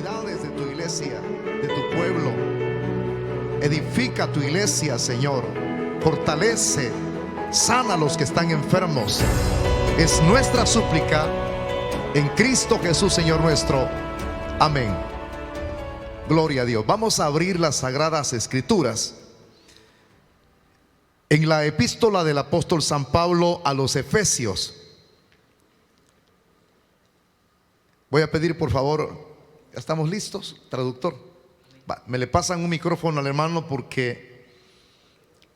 necesidades de tu iglesia, de tu pueblo. Edifica tu iglesia, Señor. Fortalece, sana a los que están enfermos. Es nuestra súplica en Cristo Jesús, Señor nuestro. Amén. Gloria a Dios. Vamos a abrir las Sagradas Escrituras en la epístola del apóstol San Pablo a los Efesios. Voy a pedir, por favor, ¿ya estamos listos, traductor? Me le pasan un micrófono al hermano porque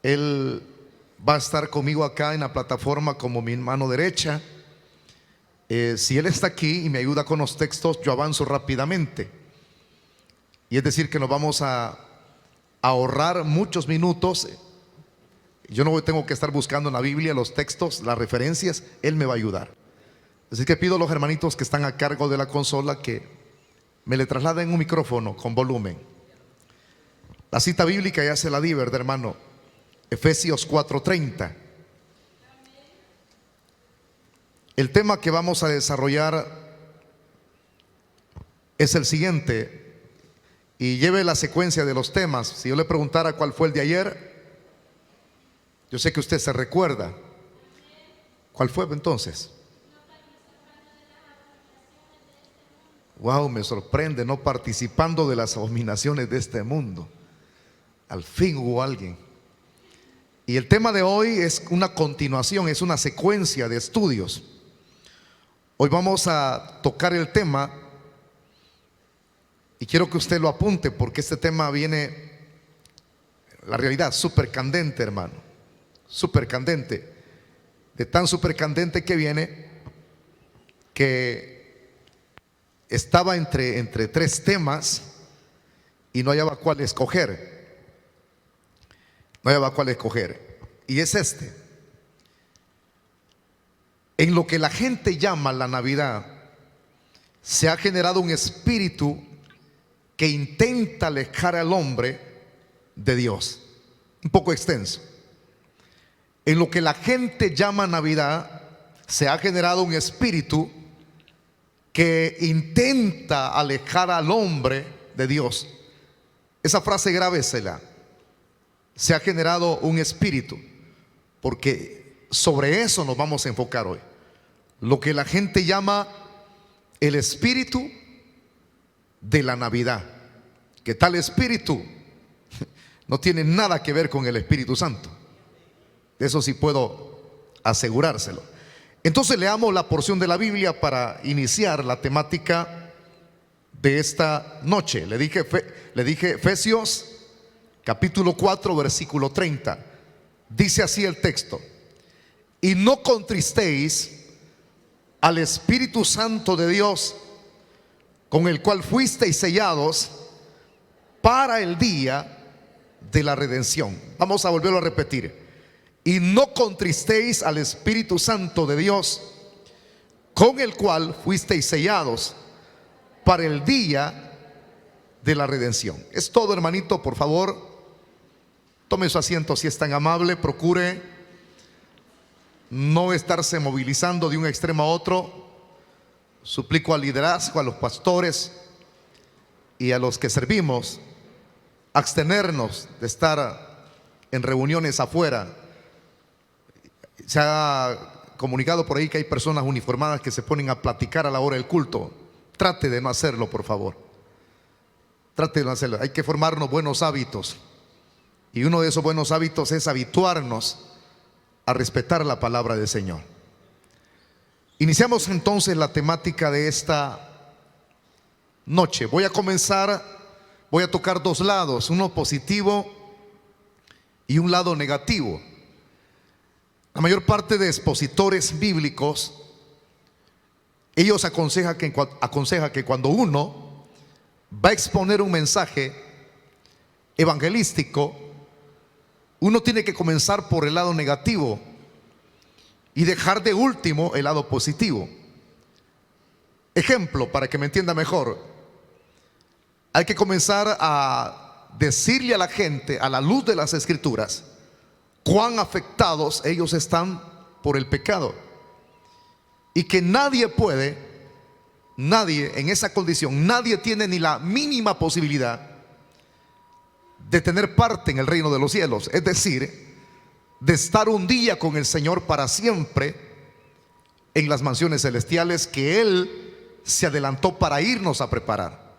él va a estar conmigo acá en la plataforma como mi mano derecha. Si él está aquí y me ayuda con los textos, yo avanzo rápidamente. Y es decir que nos vamos a ahorrar muchos minutos. Yo no tengo que estar buscando en la Biblia los textos, las referencias. Él me va a ayudar. Así que pido a los hermanitos que están a cargo de la consola que me le trasladen un micrófono con volumen. La cita bíblica ya se la di, ¿verdad, hermano? Efesios 4:30. El tema que vamos a desarrollar es el siguiente, y lleve la secuencia de los temas. Si yo le preguntara cuál fue el de ayer, yo sé que usted se recuerda. ¿Cuál fue entonces? Wow, me sorprende, no participando de las abominaciones de este mundo. Al fin hubo alguien. Y el tema de hoy es una continuación, es una secuencia de estudios. Hoy vamos a tocar el tema, y quiero que usted lo apunte porque este tema viene, la realidad, súper candente, hermano. Súper candente. De tan súper candente que viene, que estaba entre tres temas y no hallaba cuál escoger. No hallaba cuál escoger. Y es este. En lo que la gente llama la Navidad, se ha generado un espíritu que intenta alejar al hombre de Dios. Un poco extenso. En lo que la gente llama Navidad, se ha generado un espíritu que intenta alejar al hombre de Dios. Esa frase grábesela. Se ha generado un espíritu, porque sobre eso nos vamos a enfocar hoy. Lo que la gente llama el espíritu de la Navidad, que tal espíritu no tiene nada que ver con el Espíritu Santo. De eso sí puedo asegurárselo. Entonces leamos la porción de la Biblia para iniciar la temática de esta noche. Le dije Efesios capítulo 4 versículo 30. Dice así el texto: y no contristéis al Espíritu Santo de Dios, con el cual fuisteis sellados para el día de la redención. Vamos a volverlo a repetir. Y no contristéis al Espíritu Santo de Dios, con el cual fuisteis sellados para el día de la redención. Es todo, hermanito, por favor. Tome su asiento si es tan amable. Procure no estarse movilizando de un extremo a otro. Suplico al liderazgo, a los pastores y a los que servimos, abstenernos de estar en reuniones afuera. Se ha comunicado por ahí que hay personas uniformadas que se ponen a platicar a la hora del culto. Trate de no hacerlo, por favor. Trate de no hacerlo. Hay que formarnos buenos hábitos. Y uno de esos buenos hábitos es habituarnos a respetar la palabra del Señor. Iniciamos entonces la temática de esta noche. Voy a tocar dos lados, uno positivo y un lado negativo. La mayor parte de expositores bíblicos, ellos aconsejan que cuando uno va a exponer un mensaje evangelístico, uno tiene que comenzar por el lado negativo y dejar de último el lado positivo. Ejemplo, para que me entienda mejor, hay que comenzar a decirle a la gente, a la luz de las Escrituras, cuán afectados ellos están por el pecado, y que nadie puede nadie en esa condición, nadie tiene ni la mínima posibilidad de tener parte en el reino de los cielos, es decir, de estar un día con el Señor para siempre en las mansiones celestiales que Él se adelantó para irnos a preparar.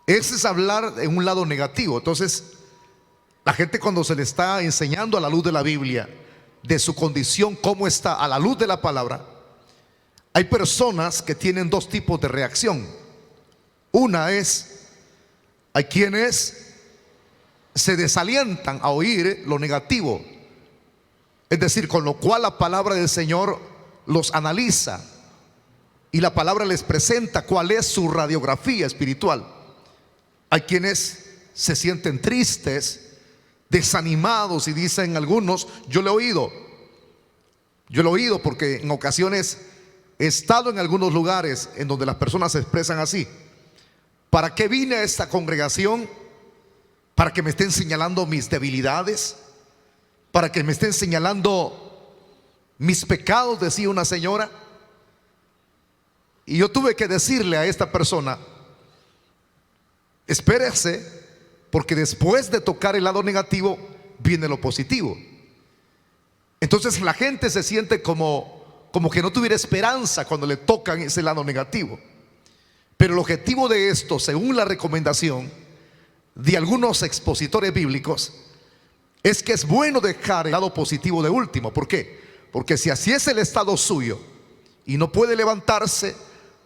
Ese es hablar en un lado negativo. Entonces, la gente, cuando se le está enseñando a la luz de la Biblia de su condición, cómo está a la luz de la palabra, hay personas que tienen dos tipos de reacción. Una es, hay quienes se desalientan a oír lo negativo, es decir, con lo cual la palabra del Señor los analiza y la palabra les presenta cuál es su radiografía espiritual. Hay quienes se sienten tristes, desanimados, y dicen algunos: yo lo he oído porque en ocasiones he estado en algunos lugares en donde las personas se expresan así: ¿para qué vine a esta congregación? ¿Para que me estén señalando mis debilidades? ¿Para que me estén señalando mis pecados?, decía una señora. Y yo tuve que decirle a esta persona: espérese, porque después de tocar el lado negativo viene lo positivo. Entonces la gente se siente como que no tuviera esperanza cuando le tocan ese lado negativo. Pero el objetivo de esto, según la recomendación de algunos expositores bíblicos, es que es bueno dejar el lado positivo de último. ¿Por qué? Porque si así es el estado suyo y no puede levantarse,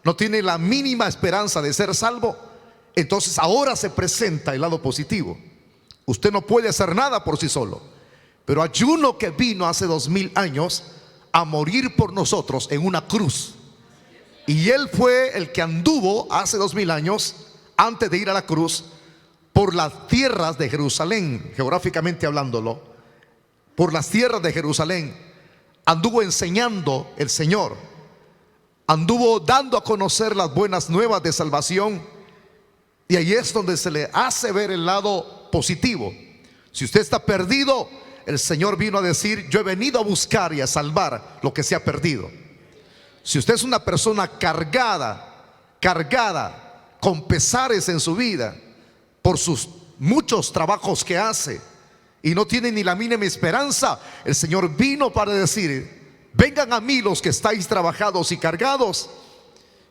no tiene la mínima esperanza de ser salvo, entonces ahora se presenta el lado positivo. Usted no puede hacer nada por sí solo, pero hay uno que vino hace 2000 años a morir por nosotros en una cruz, y Él fue el que anduvo hace 2000 años, antes de ir a la cruz, por las tierras de Jerusalén, geográficamente hablándolo, por las tierras de Jerusalén. Anduvo enseñando el Señor, anduvo dando a conocer las buenas nuevas de salvación. Y ahí es donde se le hace ver el lado positivo. Si usted está perdido, el Señor vino a decir: yo he venido a buscar y a salvar lo que se ha perdido. Si usted es una persona cargada con pesares en su vida por sus muchos trabajos que hace y no tiene ni la mínima esperanza, el Señor vino para decir: vengan a mí los que estáis trabajados y cargados,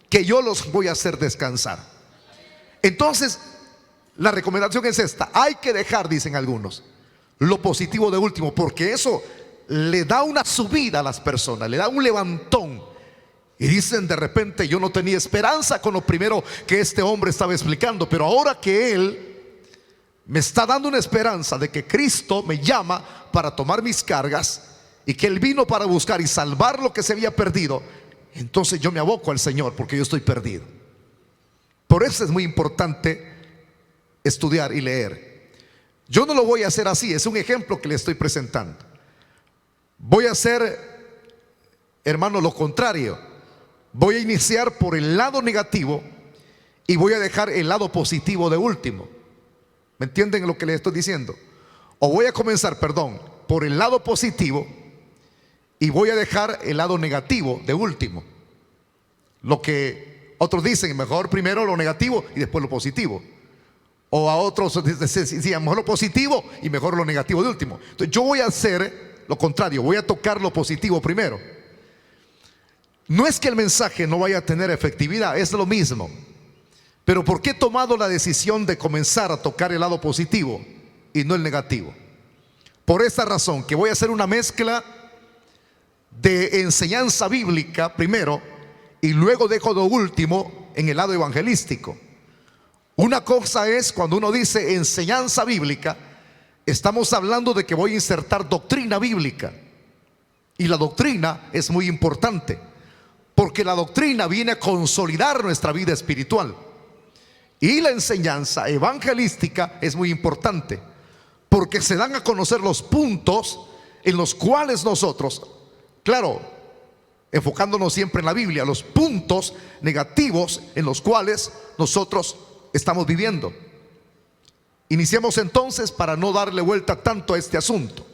que yo los voy a hacer descansar. Entonces, la recomendación es esta: hay que dejar, dicen algunos, lo positivo de último, porque eso le da una subida a las personas, le da un levantón. Y dicen de repente: yo no tenía esperanza con lo primero que este hombre estaba explicando, pero ahora que él me está dando una esperanza de que Cristo me llama para tomar mis cargas y que Él vino para buscar y salvar lo que se había perdido, entonces yo me aboco al Señor, porque yo estoy perdido. Por eso es muy importante estudiar y leer. Yo no lo voy a hacer así, es un ejemplo que le estoy presentando. Voy a hacer, hermano, lo contrario. Voy a iniciar por el lado negativo y voy a dejar el lado positivo de último. ¿Me entienden lo que les estoy diciendo? O voy a comenzar, por el lado positivo y voy a dejar el lado negativo de último. Lo que otros dicen: mejor primero lo negativo y después lo positivo. O a otros decían: mejor lo positivo y mejor lo negativo de último. Entonces yo voy a hacer lo contrario, voy a tocar lo positivo primero. No es que el mensaje no vaya a tener efectividad, es lo mismo. Pero ¿por qué he tomado la decisión de comenzar a tocar el lado positivo y no el negativo? Por esta razón, que voy a hacer una mezcla de enseñanza bíblica primero y luego dejo lo último en el lado evangelístico. Una cosa es cuando uno dice enseñanza bíblica, estamos hablando de que voy a insertar doctrina bíblica. Y la doctrina es muy importante, porque la doctrina viene a consolidar nuestra vida espiritual. Y la enseñanza evangelística es muy importante, porque se dan a conocer los puntos en los cuales nosotros, claro, enfocándonos siempre en la Biblia, los puntos negativos en los cuales nosotros estamos viviendo. Iniciamos entonces para no darle vuelta tanto a este asunto.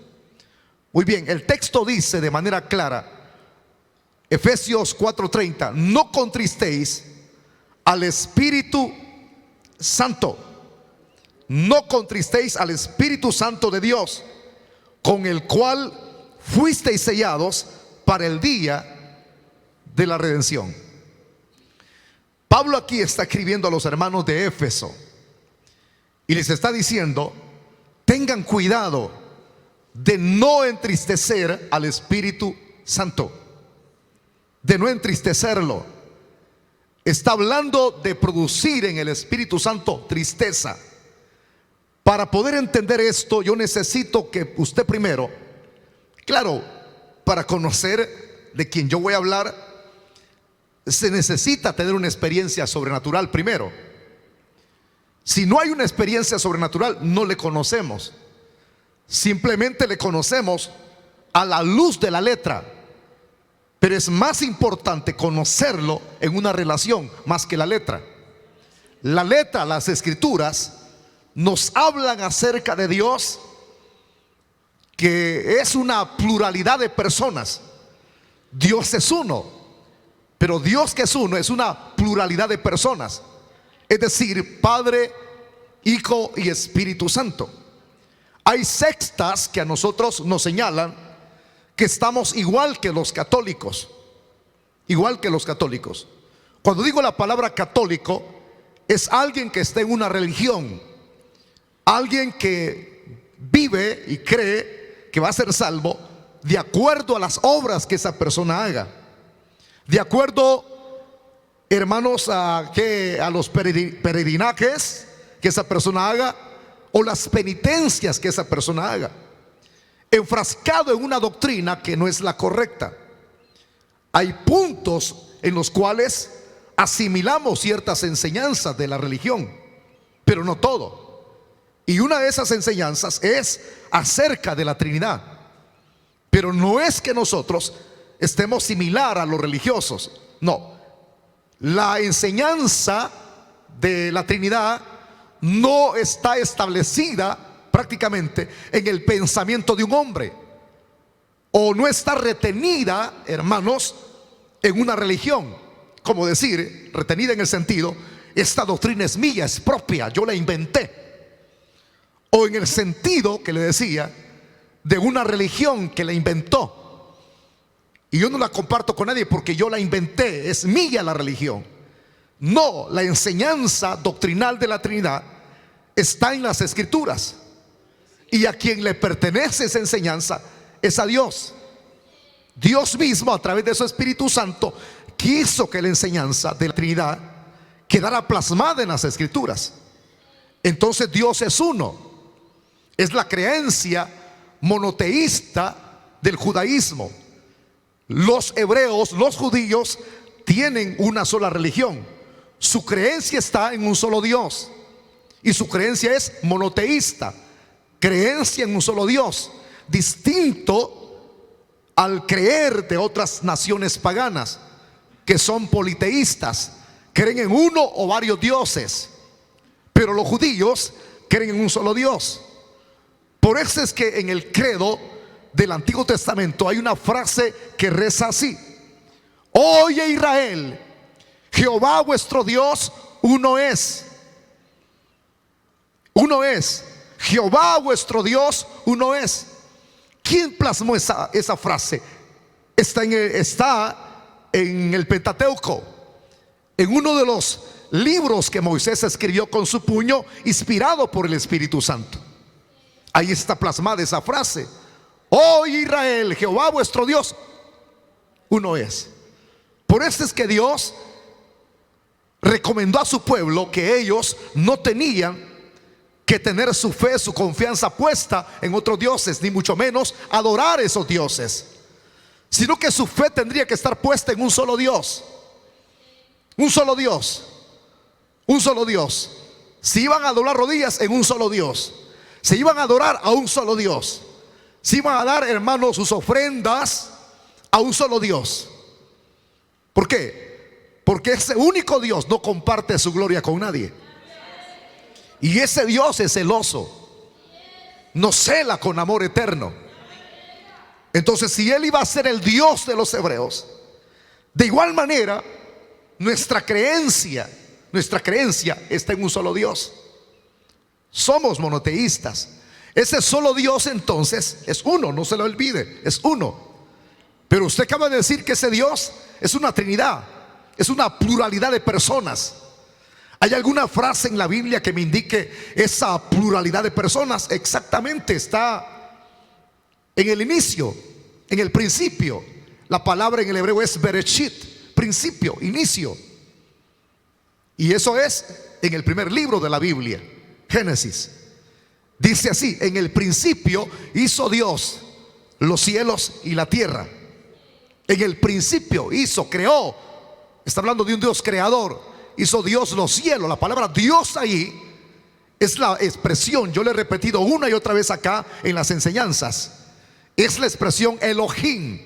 Muy bien, el texto dice de manera clara, Efesios 4:30: no contristéis al Espíritu Santo. No contristéis al Espíritu Santo de Dios, con el cual fuisteis sellados para el día de la redención. Pablo aquí está escribiendo a los hermanos de Éfeso y les está diciendo: tengan cuidado de no entristecer al Espíritu Santo, de no entristecerlo. Está hablando de producir en el Espíritu Santo tristeza. Para poder entender esto, yo necesito que usted primero, claro, para conocer de quien yo voy a hablar, se necesita tener una experiencia sobrenatural primero. Si no hay una experiencia sobrenatural, no le conocemos. Simplemente le conocemos a la luz de la letra. Pero es más importante conocerlo en una relación más que la letra. La letra, las escrituras, nos hablan acerca de Dios, que es una pluralidad de personas. Dios es uno, pero Dios que es uno es una pluralidad de personas. Es decir, Padre, Hijo y Espíritu Santo. Hay sectas que a nosotros nos señalan que estamos igual que los católicos. Igual que los católicos. Cuando digo la palabra católico, es alguien que está en una religión, alguien que vive y cree que va a ser salvo de acuerdo a las obras que esa persona haga, de acuerdo, hermanos, a los peregrinajes que esa persona haga, o las penitencias que esa persona haga, enfrascado en una doctrina que no es la correcta. Hay puntos en los cuales asimilamos ciertas enseñanzas de la religión, pero no todo. Y una de esas enseñanzas es acerca de la Trinidad. Pero no es que nosotros estemos similar a los religiosos. No. La enseñanza de la Trinidad no está establecida prácticamente en el pensamiento de un hombre, o no está retenida, hermanos, en una religión. Como decir, retenida en el sentido, esta doctrina es mía, es propia, yo la inventé. O en el sentido que le decía, de una religión que la inventó, y yo no la comparto con nadie porque yo la inventé, es mía la religión. No, la enseñanza doctrinal de la Trinidad está en las Escrituras, y a quien le pertenece esa enseñanza es a Dios. Dios mismo, a través de su Espíritu Santo, quiso que la enseñanza de la Trinidad quedara plasmada en las Escrituras. Entonces Dios es uno. Es la creencia monoteísta del judaísmo. Los hebreos, los judíos, tienen una sola religión. Su creencia está en un solo Dios, y su creencia es monoteísta, creencia en un solo Dios, distinto al creer de otras naciones paganas que son politeístas, creen en uno o varios dioses. Pero los judíos creen en un solo Dios. Por eso es que en el credo del Antiguo Testamento hay una frase que reza así: oye Israel, Jehová vuestro Dios uno es. Uno es. Jehová vuestro Dios uno es. ¿Quién plasmó esa frase? Está en el Pentateuco, en uno de los libros que Moisés escribió con su puño, inspirado por el Espíritu Santo. Ahí está plasmada esa frase: oh Israel, Jehová vuestro Dios uno es. Por eso es que Dios recomendó a su pueblo que ellos no tenían que tener su fe, su confianza puesta en otros dioses, ni mucho menos adorar esos dioses, sino que su fe tendría que estar puesta en un solo Dios. Un solo Dios. Un solo Dios. Si iban a doblar rodillas, en un solo Dios. Se iban a adorar a un solo Dios. Si iban a dar, hermanos, sus ofrendas a un solo Dios. ¿Por qué? Porque ese único Dios no comparte su gloria con nadie. Y ese Dios es celoso, nos cela con amor eterno. Entonces, si Él iba a ser el Dios de los hebreos, de igual manera nuestra creencia Nuestra creencia está en un solo Dios. Somos monoteístas. Ese solo Dios entonces es uno, no se lo olvide, es uno. Pero usted acaba de decir que ese Dios es una Trinidad, es una pluralidad de personas. ¿Hay alguna frase en la Biblia que me indique esa pluralidad de personas? Exactamente, está en el inicio, en el principio. La palabra en el hebreo es Bereshit, principio, inicio. Y eso es en el primer libro de la Biblia, Génesis. Dice así: en el principio hizo Dios los cielos y la tierra. En el principio hizo, creó. Está hablando de un Dios creador. Hizo Dios los cielos. La palabra Dios ahí es la expresión, yo le he repetido una y otra vez acá en las enseñanzas, es la expresión Elohim.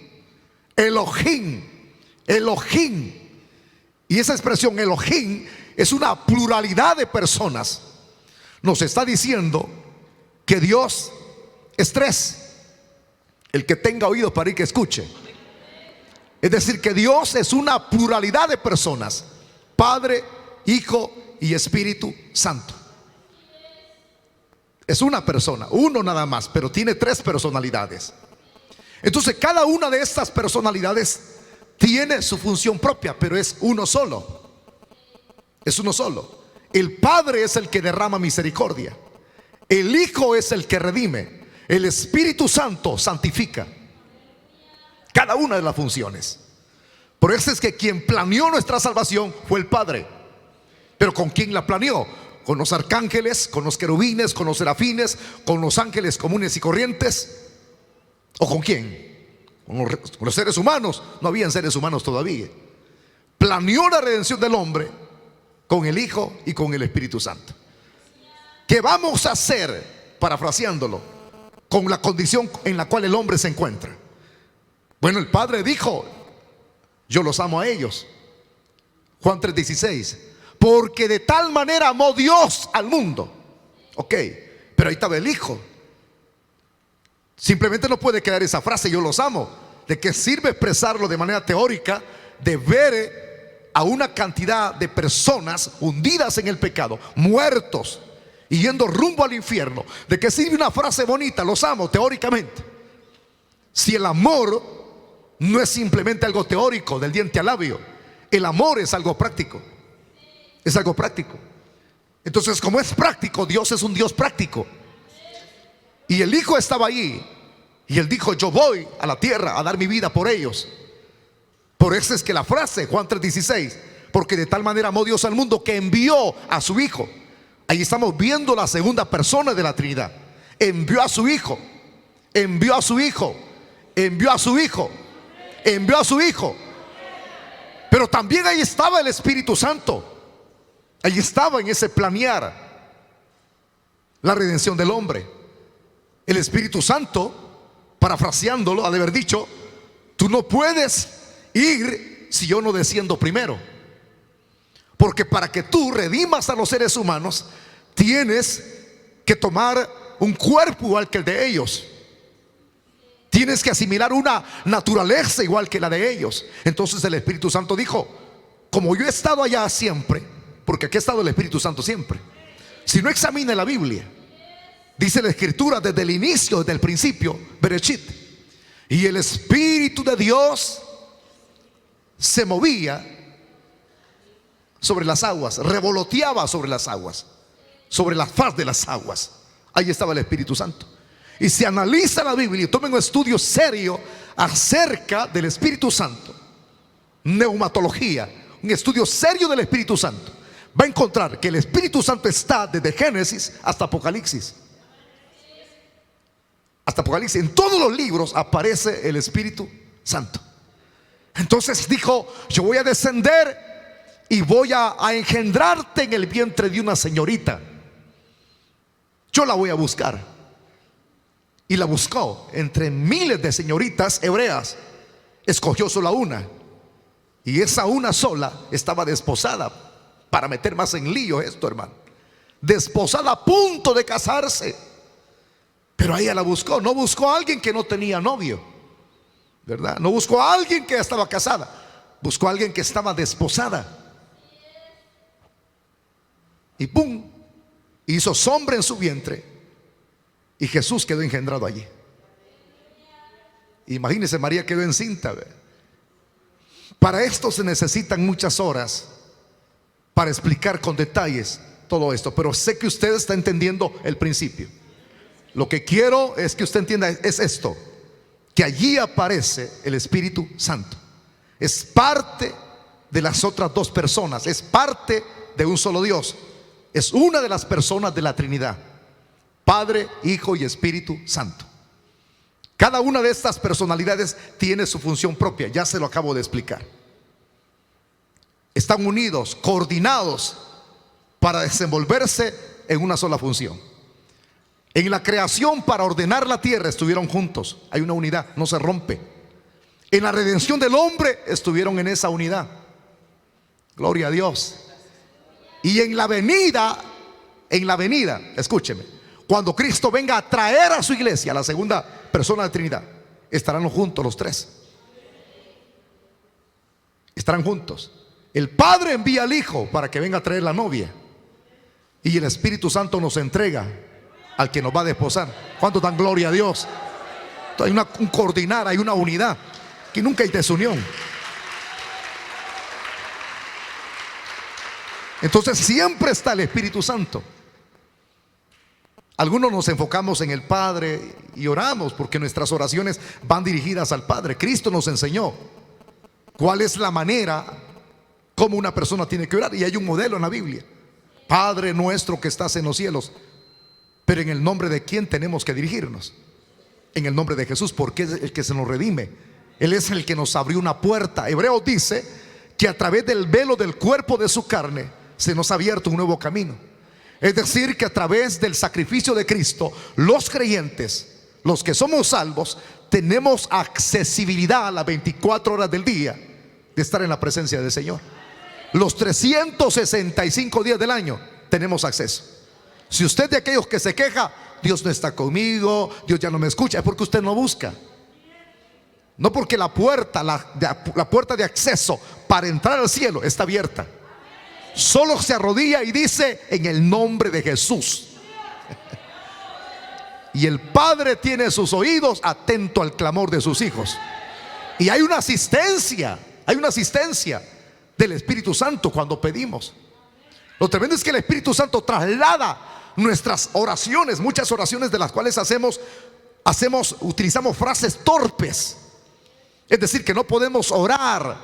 Elohim, Elohim. Y esa expresión Elohim es una pluralidad de personas. Nos está diciendo que Dios es tres. El que tenga oídos para ir que escuche. Es decir, que Dios es una pluralidad de personas: Padre, Hijo y Espíritu Santo. Es una persona, uno nada más, pero tiene tres personalidades. Entonces cada una de estas personalidades tiene su función propia, pero es uno solo. Es uno solo. El Padre es el que derrama misericordia. El Hijo es el que redime. El Espíritu Santo santifica. Cada una de las funciones. Por eso es que quien planeó nuestra salvación fue el Padre. Pero ¿con quién la planeó? Con los arcángeles, con los querubines, con los serafines, con los ángeles comunes y corrientes. ¿O con quién? Con los seres humanos. No habían seres humanos todavía. Planeó la redención del hombre con el Hijo y con el Espíritu Santo. ¿Qué vamos a hacer, parafraseándolo, con la condición en la cual el hombre se encuentra? Bueno, el Padre dijo: yo los amo a ellos. Juan 3:16. Porque de tal manera amó Dios al mundo. Ok, pero ahí estaba el Hijo. Simplemente no puede quedar esa frase: yo los amo. ¿De qué sirve expresarlo de manera teórica? De ver a una cantidad de personas hundidas en el pecado, muertos y yendo rumbo al infierno. ¿De qué sirve una frase bonita? Los amo, teóricamente, si el amor no es simplemente algo teórico del diente al labio. El amor es algo práctico. Es algo práctico. Entonces, como es práctico, Dios es un Dios práctico. Y el Hijo estaba allí, y Él dijo: yo voy a la tierra a dar mi vida por ellos. Por eso es que la frase, Juan 3:16, porque de tal manera amó Dios al mundo que envió a su Hijo. Ahí estamos viendo la segunda persona de la Trinidad. Envió a su Hijo. Envió a su Hijo. Envió a su Hijo. Envió a su Hijo. Pero también ahí estaba el Espíritu Santo. Ahí estaba en ese planear la redención del hombre. El Espíritu Santo, parafraseándolo, ha de haber dicho: tú no puedes ir si yo no desciendo primero. Porque para que tú redimas a los seres humanos, tienes que tomar un cuerpo igual que el de ellos. Tienes que asimilar una naturaleza igual que la de ellos. Entonces el Espíritu Santo dijo: como yo he estado allá siempre, porque aquí ha estado el Espíritu Santo siempre. Si no, examine la Biblia. Dice la Escritura desde el inicio, desde el principio, Bereshit. Y el Espíritu de Dios se movía sobre las aguas, revoloteaba sobre las aguas, sobre la faz de las aguas. Ahí estaba el Espíritu Santo. Y si analiza la Biblia y tomen un estudio serio acerca del Espíritu Santo, neumatología, un estudio serio del Espíritu Santo, va a encontrar que el Espíritu Santo está desde Génesis hasta Apocalipsis. Hasta Apocalipsis, en todos los libros aparece el Espíritu Santo. Entonces dijo: yo voy a descender y voy a engendrarte en el vientre de una señorita. Yo la voy a buscar. Y la buscó entre miles de señoritas hebreas. Escogió solo una. Y esa una sola estaba desposada. Para meter más en lío esto, hermano. Desposada a punto de casarse. Pero a ella la buscó. No buscó a alguien que no tenía novio, ¿verdad? No buscó a alguien que estaba casada. Buscó a alguien que estaba desposada. Y ¡pum! Hizo sombra en su vientre y Jesús quedó engendrado allí. Imagínense, María quedó encinta. Para esto se necesitan muchas horas para explicar con detalles todo esto, pero sé que usted está entendiendo el principio. Lo que quiero es que usted entienda es esto, que allí aparece el Espíritu Santo. Es parte de las otras dos personas, es parte de un solo Dios. Es una de las personas de la Trinidad: Padre, Hijo y Espíritu Santo. Cada una de estas personalidades tiene su función propia, ya se lo acabo de explicar. Están unidos, coordinados para desenvolverse en una sola función. En la creación, para ordenar la tierra, estuvieron juntos. Hay una unidad, no se rompe. En la redención del hombre estuvieron en esa unidad. Gloria a Dios. Y en la venida, escúcheme, cuando Cristo venga a traer a su iglesia, la segunda persona de la Trinidad, estarán juntos los tres. Estarán juntos. El Padre envía al Hijo para que venga a traer la novia, y el Espíritu Santo nos entrega al que nos va a desposar. ¿Cuánto dan gloria a Dios? Hay un coordinar, hay una unidad, que nunca hay desunión. Entonces siempre está el Espíritu Santo. Algunos nos enfocamos en el Padre y oramos porque nuestras oraciones van dirigidas al Padre. Cristo nos enseñó cuál es la manera como una persona tiene que orar, y hay un modelo en la Biblia: Padre nuestro que estás en los cielos. Pero ¿en el nombre de quién tenemos que dirigirnos? En el nombre de Jesús, porque es el que se nos redime. Él es el que nos abrió una puerta. Hebreos dice que a través del velo del cuerpo de su carne se nos ha abierto un nuevo camino. Es decir, que a través del sacrificio de Cristo, los creyentes, los que somos salvos, tenemos accesibilidad a las 24 horas del día de estar en la presencia del Señor. Los 365 días del año tenemos acceso. Si usted es de aquellos que se queja, Dios no está conmigo, Dios ya no me escucha, es porque usted no busca. No porque la puerta de acceso para entrar al cielo está abierta. Solo se arrodilla y dice: en el nombre de Jesús. Y el Padre tiene sus oídos atentos al clamor de sus hijos. Y hay una asistencia del Espíritu Santo cuando pedimos. Lo tremendo es que el Espíritu Santo traslada nuestras oraciones, muchas oraciones de las cuales utilizamos frases torpes. Es decir, que no podemos orar,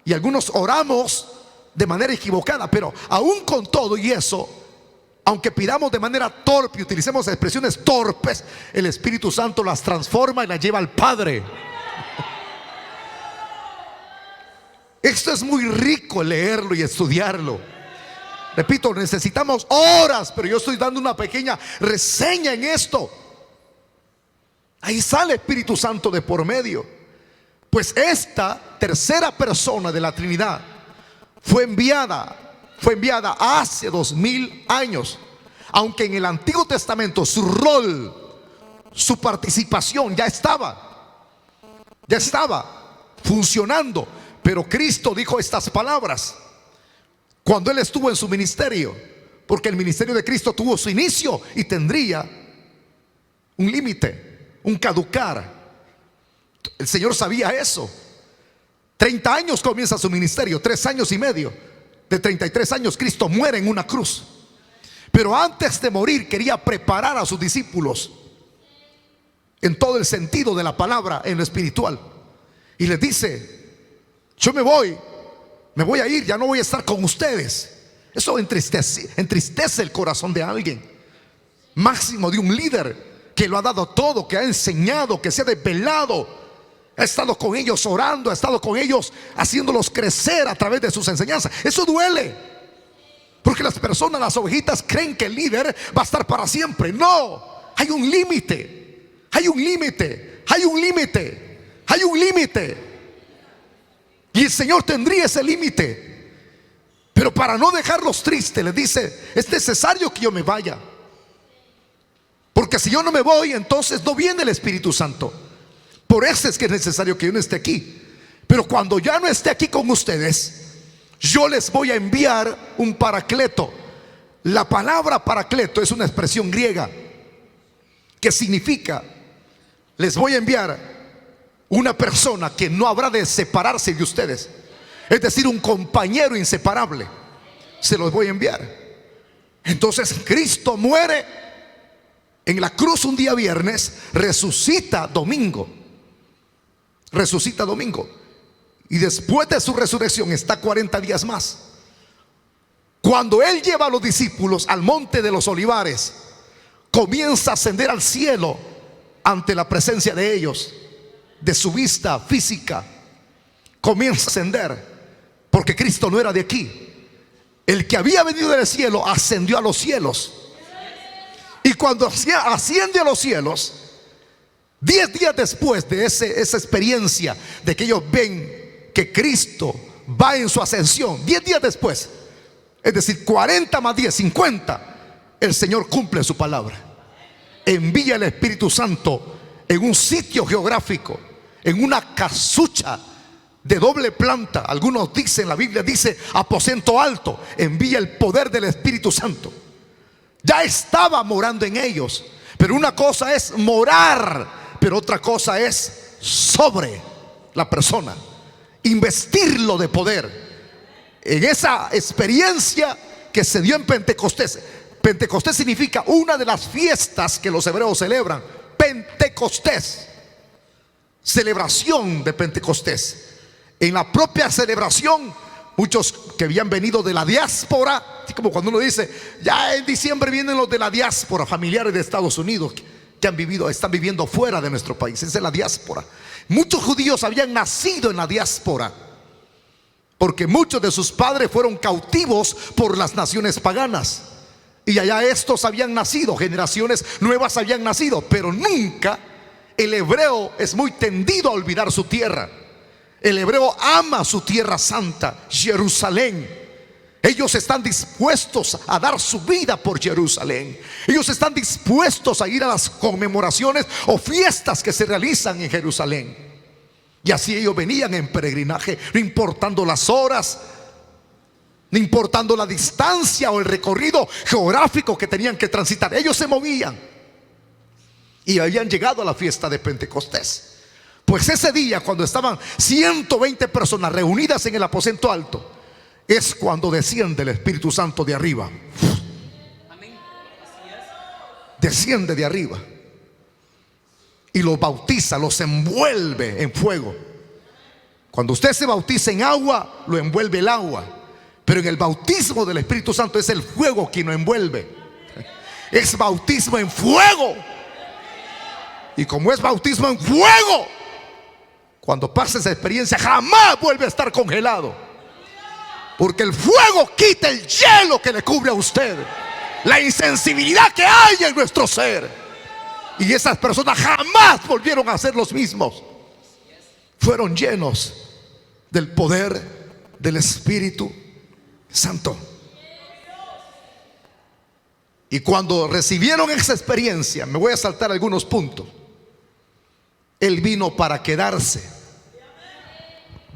y algunos oramos de manera equivocada. Pero aún con todo y eso, aunque pidamos de manera torpe, utilicemos expresiones torpes, el Espíritu Santo las transforma y las lleva al Padre. Esto es muy rico leerlo y estudiarlo. Repito, necesitamos horas, pero yo estoy dando una pequeña reseña en esto. Ahí sale Espíritu Santo de por medio. Pues esta tercera persona de la Trinidad fue enviada hace 2000 años. Aunque en el Antiguo Testamento su rol, su participación ya estaba funcionando. Pero Cristo dijo estas palabras cuando Él estuvo en su ministerio, porque el ministerio de Cristo tuvo su inicio y tendría un límite, un caducar. El Señor sabía eso. 30 años comienza su ministerio, 3 años y medio. De 33 años Cristo muere en una cruz. Pero antes de morir quería preparar a sus discípulos en todo el sentido de la palabra, en lo espiritual. Y les dice: yo me voy a ir, ya no voy a estar con ustedes. Eso entristece el corazón de alguien, máximo de un líder que lo ha dado todo, que ha enseñado, que se ha desvelado, ha estado con ellos orando, ha estado con ellos haciéndolos crecer a través de sus enseñanzas. Eso duele, porque las personas, las ovejitas, creen que el líder va a estar para siempre. No, hay un límite, hay un límite, hay un límite, hay un límite. Y el Señor tendría ese límite. Pero para no dejarlos tristes, les dice: es necesario que yo me vaya, porque si yo no me voy, entonces no viene el Espíritu Santo. Por eso es que es necesario que yo no esté aquí. Pero cuando ya no esté aquí con ustedes, yo les voy a enviar un paracleto. La palabra paracleto es una expresión griega que significa: les voy a enviar una persona que no habrá de separarse de ustedes. Es decir, un compañero inseparable. Se los voy a enviar. Entonces Cristo muere en la cruz un día viernes, resucita domingo. Resucita domingo. Y después de su resurrección está 40 días más. Cuando Él lleva a los discípulos al monte de los Olivares, comienza a ascender al cielo ante la presencia de ellos, de su vista física. Comienza a ascender, porque Cristo no era de aquí. El que había venido del cielo ascendió a los cielos. Y cuando asciende a los cielos, 10 días después de esa experiencia de que ellos ven que Cristo va en su ascensión, 10 días después, es decir, 40 más 10, 50, el Señor cumple su palabra. Envía el Espíritu Santo en un sitio geográfico, en una casucha de doble planta. Algunos dicen, la Biblia dice aposento alto. Envía el poder del Espíritu Santo. Ya estaba morando en ellos. Pero una cosa es morar, pero otra cosa es sobre la persona, investirlo de poder. En esa experiencia que se dio en Pentecostés. Pentecostés significa una de las fiestas que los hebreos celebran. Pentecostés, celebración de Pentecostés. En la propia celebración, muchos que habían venido de la diáspora, así como cuando uno dice, ya en diciembre vienen los de la diáspora, familiares de Estados Unidos que han vivido, están viviendo fuera de nuestro país. Esa es la diáspora. Muchos judíos habían nacido en la diáspora, porque muchos de sus padres fueron cautivos por las naciones paganas. Y allá estos habían nacido, generaciones nuevas habían nacido. Pero nunca el hebreo es muy tendido a olvidar su tierra. El hebreo ama su tierra santa, Jerusalén. Ellos están dispuestos a dar su vida por Jerusalén. Ellos están dispuestos a ir a las conmemoraciones o fiestas que se realizan en Jerusalén. Y así ellos venían en peregrinaje, no importando las horas, no importando la distancia o el recorrido geográfico que tenían que transitar. Ellos se movían y habían llegado a la fiesta de Pentecostés. Pues ese día, cuando estaban 120 personas reunidas en el aposento alto, es cuando desciende el Espíritu Santo de arriba. Desciende de arriba y los bautiza, los envuelve en fuego. Cuando usted se bautiza en agua, lo envuelve el agua. Pero en el bautismo del Espíritu Santo es el fuego quien lo envuelve. Es bautismo en fuego. Y como es bautismo en fuego, cuando pasa esa experiencia jamás vuelve a estar congelado, porque el fuego quita el hielo que le cubre a usted, la insensibilidad que hay en nuestro ser. Y esas personas jamás volvieron a ser los mismos. Fueron llenos del poder del Espíritu Santo. Y cuando recibieron esa experiencia, me voy a saltar algunos puntos. Él vino para quedarse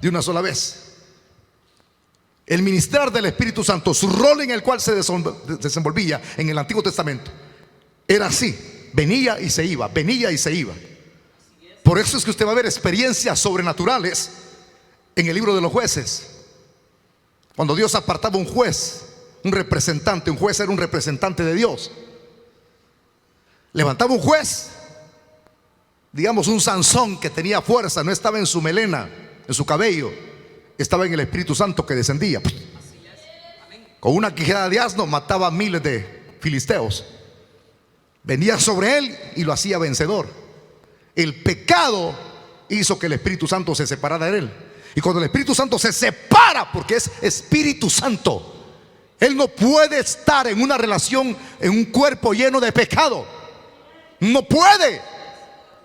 de una sola vez. El ministrar del Espíritu Santo, su rol en el cual se desenvolvía en el Antiguo Testamento, era así: venía y se iba, venía y se iba. Por eso es que usted va a ver experiencias sobrenaturales en el libro de los jueces. Cuando Dios apartaba un juez, un representante, un juez era un representante de Dios. Levantaba un juez, digamos un Sansón que tenía fuerza, no estaba en su melena, en su cabello, estaba en el Espíritu Santo que descendía. Con una quijada de asno mataba a miles de filisteos. Venía sobre él y lo hacía vencedor. El pecado hizo que el Espíritu Santo se separara de él. Y cuando el Espíritu Santo se separa, porque es Espíritu Santo, él no puede estar en una relación, en un cuerpo lleno de pecado. No puede.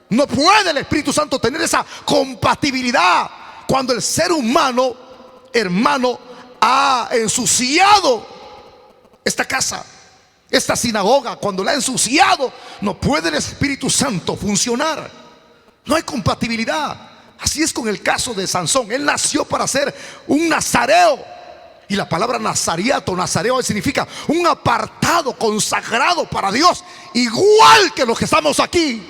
No puede el Espíritu Santo tener esa compatibilidad cuando el ser humano, hermano, ha ensuciado esta casa, esta sinagoga. Cuando la ha ensuciado, no puede el Espíritu Santo funcionar. No hay compatibilidad. Así es con el caso de Sansón. Él nació para ser un nazareo. Y la palabra nazareato, nazareo, significa un apartado, consagrado para Dios, igual que los que estamos aquí.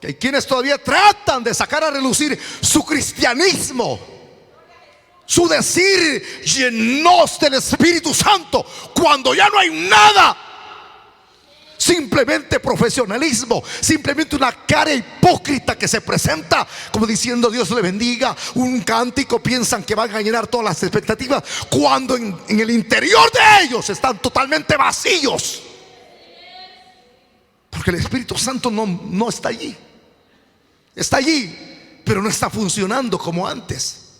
Que hay quienes todavía tratan de sacar a relucir su cristianismo, su decir llenos del Espíritu Santo, cuando ya no hay nada. Simplemente profesionalismo, simplemente una cara hipócrita que se presenta como diciendo Dios le bendiga, un cántico, piensan que van a llenar todas las expectativas, cuando en el interior de ellos están totalmente vacíos, porque el Espíritu Santo no está allí. Está allí, pero no está funcionando como antes.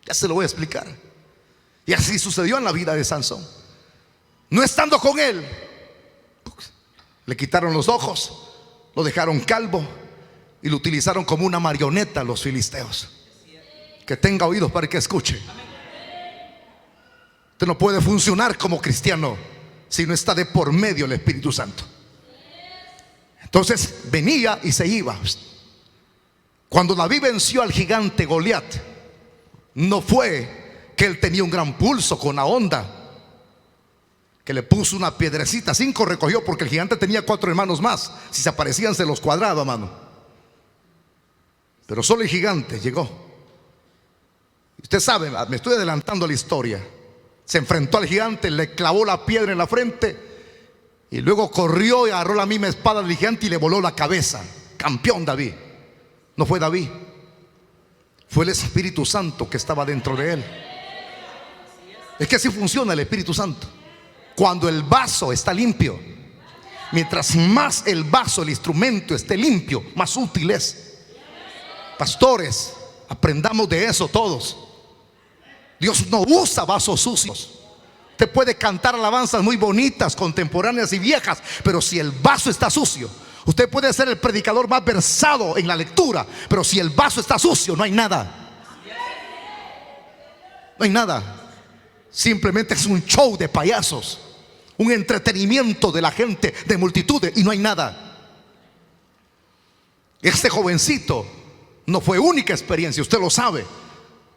Ya se lo voy a explicar. Y así sucedió en la vida de Sansón. No estando con él, le quitaron los ojos, lo dejaron calvo y lo utilizaron como una marioneta los filisteos. Que tenga oídos para que escuche. Usted no puede funcionar como cristiano si no está de por medio el Espíritu Santo. Entonces venía y se iba. Cuando David venció al gigante Goliat, no fue que él tenía un gran pulso con la onda, que le puso una piedrecita, 5 recogió, porque el gigante tenía 4 hermanos más. Si se aparecían se los cuadraba, mano. Pero solo el gigante llegó. Usted sabe, me estoy adelantando a la historia. Se enfrentó al gigante, le clavó la piedra en la frente y luego corrió y agarró la misma espada del gigante y le voló la cabeza. Campeón David. No fue David, fue el Espíritu Santo que estaba dentro de él. Es que así funciona el Espíritu Santo. Cuando el vaso está limpio, mientras más el vaso, el instrumento esté limpio, más útil es. Pastores, aprendamos de eso todos. Dios no usa vasos sucios. Usted puede cantar alabanzas muy bonitas, contemporáneas y viejas, pero si el vaso está sucio, usted puede ser el predicador más versado en la lectura, pero si el vaso está sucio, no hay nada. No hay nada. Simplemente es un show de payasos, un entretenimiento de la gente, de multitudes, y no hay nada. Este jovencito no fue única experiencia, usted lo sabe.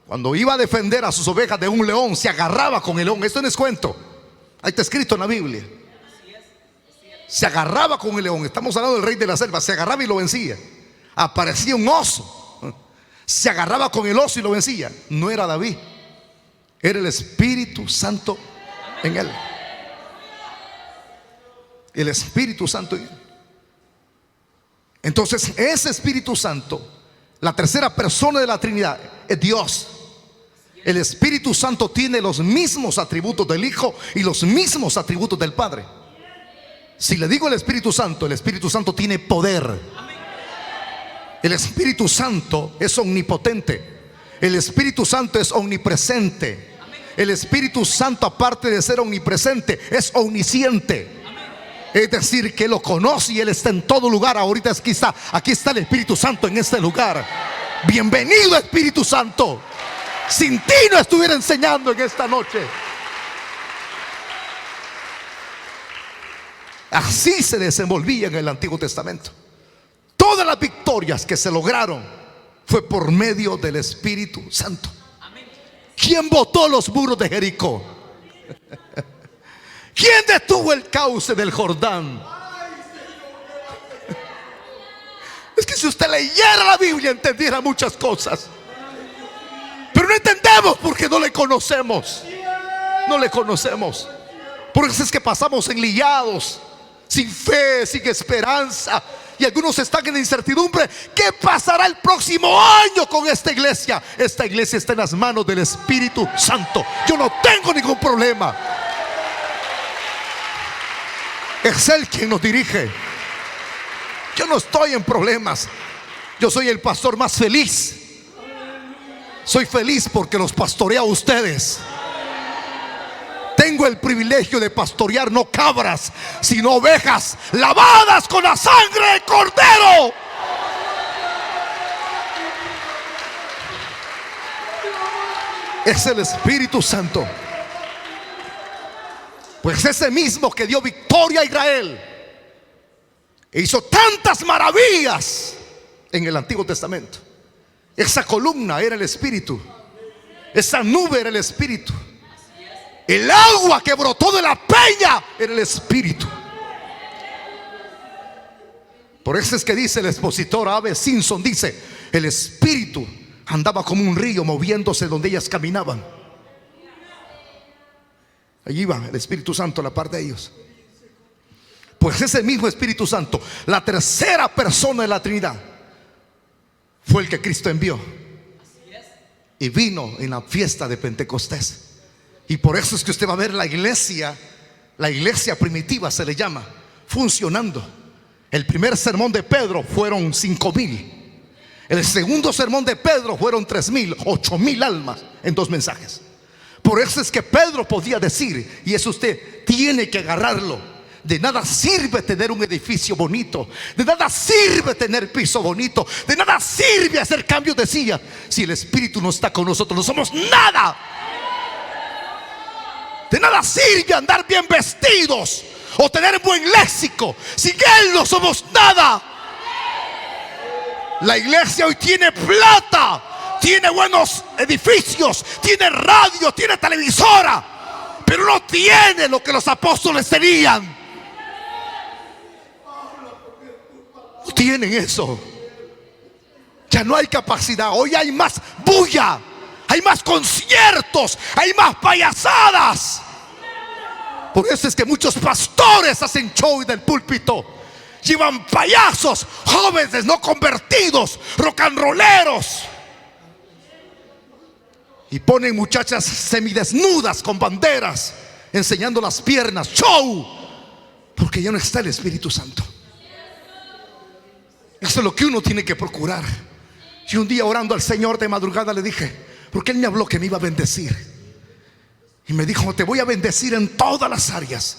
Cuando iba a defender a sus ovejas de un león, se agarraba con el león. Esto no es cuento, ahí está escrito en la Biblia. Se agarraba con el león. Estamos hablando del rey de la selva. Se agarraba y lo vencía. Aparecía un oso, se agarraba con el oso y lo vencía. No era David, era el Espíritu Santo en él. El Espíritu Santo en él. Entonces ese Espíritu Santo, la tercera persona de la Trinidad, es Dios. El Espíritu Santo tiene los mismos atributos del Hijo y los mismos atributos del Padre. Si le digo el Espíritu Santo tiene poder. El Espíritu Santo es omnipotente. El Espíritu Santo es omnipresente. El Espíritu Santo, aparte de ser omnipresente, es omnisciente. Es decir, que lo conoce y Él está en todo lugar. Ahorita aquí está el Espíritu Santo en este lugar. Bienvenido, Espíritu Santo. Sin ti no estuviera enseñando en esta noche. Así se desenvolvía en el Antiguo Testamento. Todas las victorias que se lograron fue por medio del Espíritu Santo. ¿Quién botó los muros de Jericó? ¿Quién detuvo el cauce del Jordán? Es que si usted leyera la Biblia entendiera muchas cosas, pero no entendemos porque no le conocemos. No le conocemos. Por eso es que pasamos enlillados, sin fe, sin esperanza, y algunos están en incertidumbre. ¿Qué pasará el próximo año con esta iglesia? Esta iglesia está en las manos del Espíritu Santo. Yo no tengo ningún problema. Es Él quien nos dirige. Yo no estoy en problemas. Yo soy el pastor más feliz. Soy feliz porque los pastoreo a ustedes. Tengo el privilegio de pastorear no cabras, sino ovejas lavadas con la sangre del Cordero. Es el Espíritu Santo. Pues ese mismo que dio victoria a Israel e hizo tantas maravillas en el Antiguo Testamento, Esa columna era el Espíritu. Esa nube era el Espíritu. El agua que brotó de la peña era el Espíritu. Por eso es que dice el expositor A.B. Simpson, dice: el Espíritu andaba como un río moviéndose donde ellas caminaban. Allí iba el Espíritu Santo a la par de ellos. Pues ese mismo Espíritu Santo, la tercera persona de la Trinidad, fue el que Cristo envió y vino en la fiesta de Pentecostés. Y por eso es que usted va a ver la iglesia primitiva se le llama, funcionando. El primer sermón de Pedro fueron 5,000. El segundo sermón de Pedro fueron 3,000, 8,000 almas en 2 mensajes. Por eso es que Pedro podía decir, y eso usted tiene que agarrarlo: de nada sirve tener un edificio bonito, de nada sirve tener piso bonito, de nada sirve hacer cambios de silla si el Espíritu no está con nosotros. No somos nada. De nada sirve andar bien vestidos o tener buen léxico. Sin Él no somos nada. La iglesia hoy tiene plata, tiene buenos edificios, tiene radio, tiene televisora, pero no tiene lo que los apóstoles tenían. No tienen eso. Ya no hay capacidad. Hoy hay más bulla, hay más conciertos, hay más payasadas. Por eso es que muchos pastores hacen show del púlpito. Llevan payasos, jóvenes no convertidos, rock and rolleros, y ponen muchachas semidesnudas con banderas enseñando las piernas. Show, porque ya no está el Espíritu Santo. Eso es lo que uno tiene que procurar. Y un día, orando al Señor de madrugada, le dije, porque Él me habló que me iba a bendecir. Y me dijo: te voy a bendecir en todas las áreas,